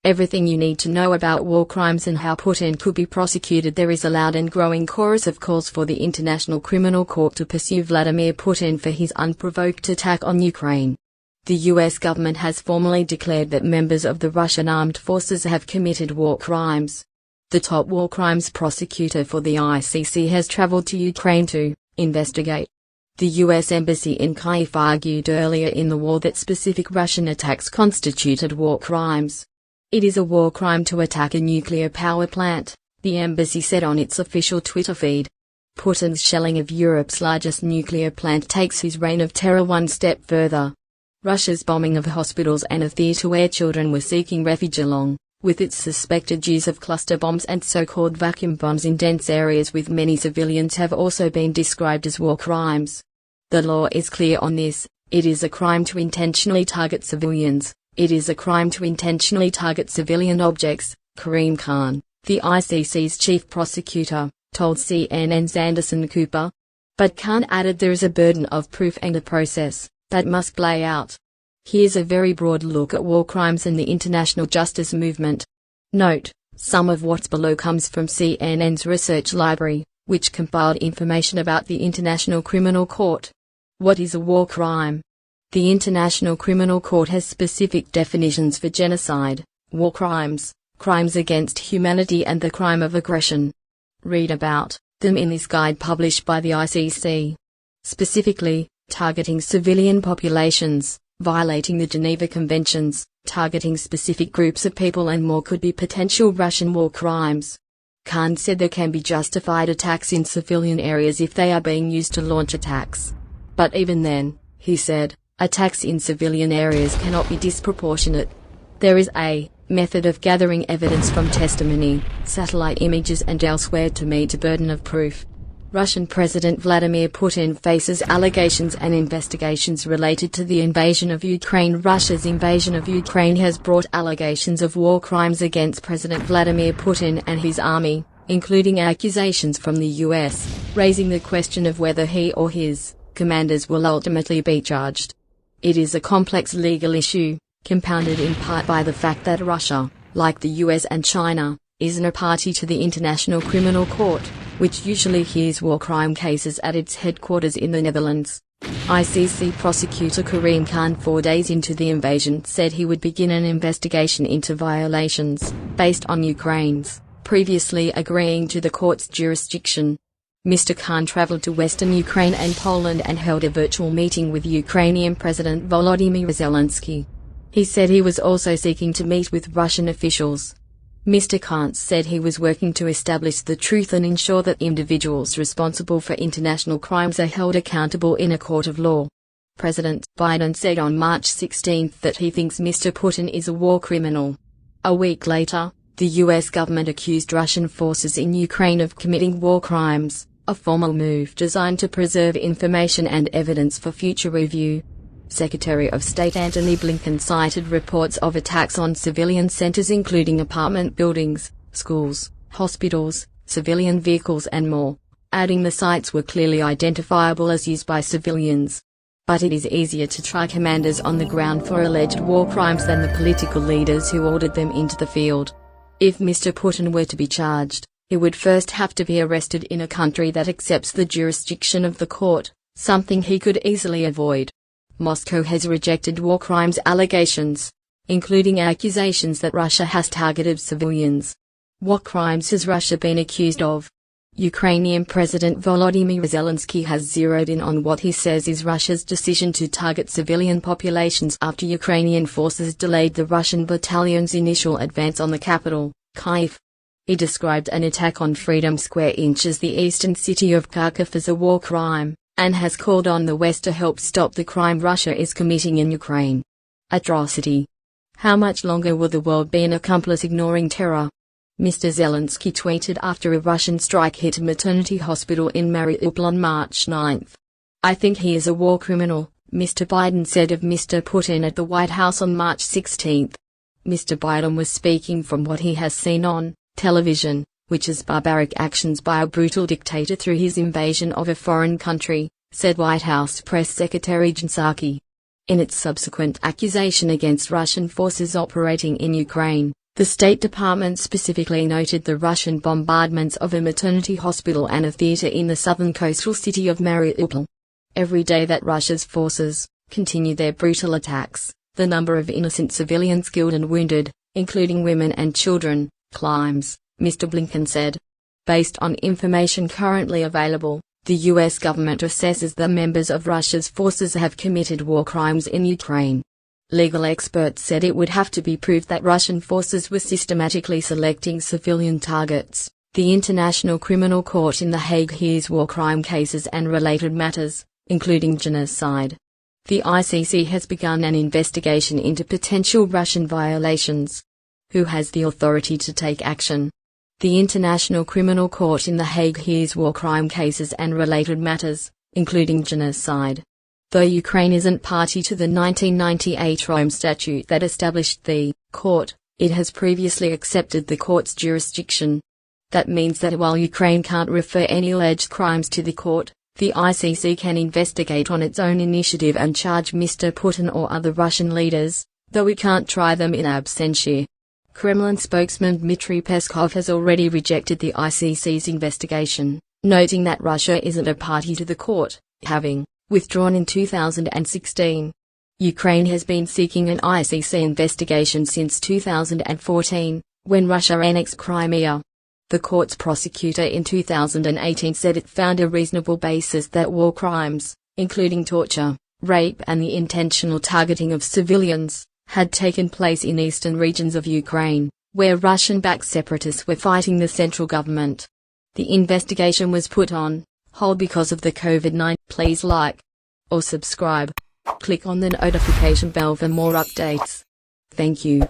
everything you need to know about war crimes and how Putin could be prosecuted. There is a loud and growing chorus of calls for the International Criminal Court to pursue Vladimir Putin for his unprovoked attack on Ukraine. The US government has formally declared that members of the Russian armed forces have committed war crimes. The top war crimes prosecutor for the ICC has traveled to Ukraine to investigate. The US Embassy in Kyiv argued earlier in the war that specific Russian attacks constituted war crimes. It is a war crime to attack a nuclear power plant, the embassy said on its official Twitter feed. Putin's shelling of Europe's largest nuclear plant takes his reign of terror one step further. Russia's bombing of hospitals and a theater where children were seeking refuge along with its suspected use of cluster bombs and so-called vacuum bombs in dense areas with many civilians have also been described as war crimes. The law is clear on this: it is a crime to intentionally target civilians. It is a crime to intentionally target civilian objects, Karim Khan, the ICC's chief prosecutor, told CNN's Anderson Cooper. But Khan added there is a burden of proof and a process that must play out. Here's a very broad look at war crimes and the international justice movement. Note, some of what's below comes from CNN's research library, which compiled information about the International Criminal Court. What is a war crime? The International Criminal Court has specific definitions for genocide, war crimes, crimes against humanity and the crime of aggression. Read about them in this guide published by the ICC. Specifically, targeting civilian populations, violating the Geneva Conventions, targeting specific groups of people and more could be potential Russian war crimes. Khan said there can be justified attacks in civilian areas if they are being used to launch attacks. But even then, he said, attacks in civilian areas cannot be disproportionate. There is a method of gathering evidence from testimony, satellite images and elsewhere to meet a burden of proof. Russian President Vladimir Putin faces allegations and investigations related to the invasion of Ukraine. Russia's invasion of Ukraine has brought allegations of war crimes against President Vladimir Putin and his army, including accusations from the US, raising the question of whether he or his commanders will ultimately be charged. It is a complex legal issue, compounded in part by the fact that Russia, like the US and China, isn't a party to the International Criminal Court, which usually hears war crime cases at its headquarters in the Netherlands. ICC prosecutor Karim Khan 4 days into the invasion said he would begin an investigation into violations, based on Ukraine's previously agreeing to the court's jurisdiction. Mr. Khan traveled to western Ukraine and Poland and held a virtual meeting with Ukrainian President Volodymyr Zelensky. He said he was also seeking to meet with Russian officials. Mr. Khan said he was working to establish the truth and ensure that individuals responsible for international crimes are held accountable in a court of law. President Biden said on March 16 that he thinks Mr. Putin is a war criminal. A week later, the US government accused Russian forces in Ukraine of committing war crimes, a formal move designed to preserve information and evidence for future review. Secretary of State Antony Blinken cited reports of attacks on civilian centers including apartment buildings, schools, hospitals, civilian vehicles and more, adding the sites were clearly identifiable as used by civilians. But it is easier to try commanders on the ground for alleged war crimes than the political leaders who ordered them into the field. If Mr. Putin were to be charged, he would first have to be arrested in a country that accepts the jurisdiction of the court, something he could easily avoid. Moscow has rejected war crimes allegations, including accusations that Russia has targeted civilians. What crimes has Russia been accused of? Ukrainian President Volodymyr Zelensky has zeroed in on what he says is Russia's decision to target civilian populations after Ukrainian forces delayed the Russian battalion's initial advance on the capital, Kyiv. He described an attack on Freedom Square as the eastern city of Kharkiv as a war crime, and has called on the West to help stop the crime Russia is committing in Ukraine. Atrocity. How much longer will the world be an accomplice ignoring terror? Mr. Zelensky tweeted after a Russian strike hit a maternity hospital in Mariupol on March 9. I think he is a war criminal, Mr. Biden said of Mr. Putin at the White House on March 16. Mr. Biden was speaking from what he has seen on television, which is barbaric actions by a brutal dictator through his invasion of a foreign country, said White House Press Secretary Jen Psaki. In its subsequent accusation against Russian forces operating in Ukraine, The State Department specifically noted the Russian bombardments of a maternity hospital and a theater in the southern coastal city of Mariupol. Every day that Russia's forces continue their brutal attacks, the number of innocent civilians killed and wounded, including women and children, climbs, Mr. Blinken said. Based on information currently available, the U.S. government assesses the members of Russia's forces have committed war crimes in Ukraine. Legal experts said it would have to be proved that Russian forces were systematically selecting civilian targets. The International Criminal Court in The Hague hears war crime cases and related matters, including genocide. The ICC has begun an investigation into potential Russian violations. Who has the authority to take action? The International Criminal Court in The Hague hears war crime cases and related matters, including genocide. Though Ukraine isn't party to the 1998 Rome Statute that established the court, it has previously accepted the court's jurisdiction. That means that while Ukraine can't refer any alleged crimes to the court, the ICC can investigate on its own initiative and charge Mr. Putin or other Russian leaders, though it can't try them in absentia. Kremlin spokesman Dmitry Peskov has already rejected the ICC's investigation, noting that Russia isn't a party to the court, having withdrawn in 2016. Ukraine has been seeking an ICC investigation since 2014, when Russia annexed Crimea. The court's prosecutor in 2018 said it found a reasonable basis that war crimes, including torture, rape and the intentional targeting of civilians, had taken place in eastern regions of Ukraine, where Russian-backed separatists were fighting the central government. The investigation was put on hold because of the COVID-19. Please like or subscribe. Click on the notification bell for more updates. Thank you.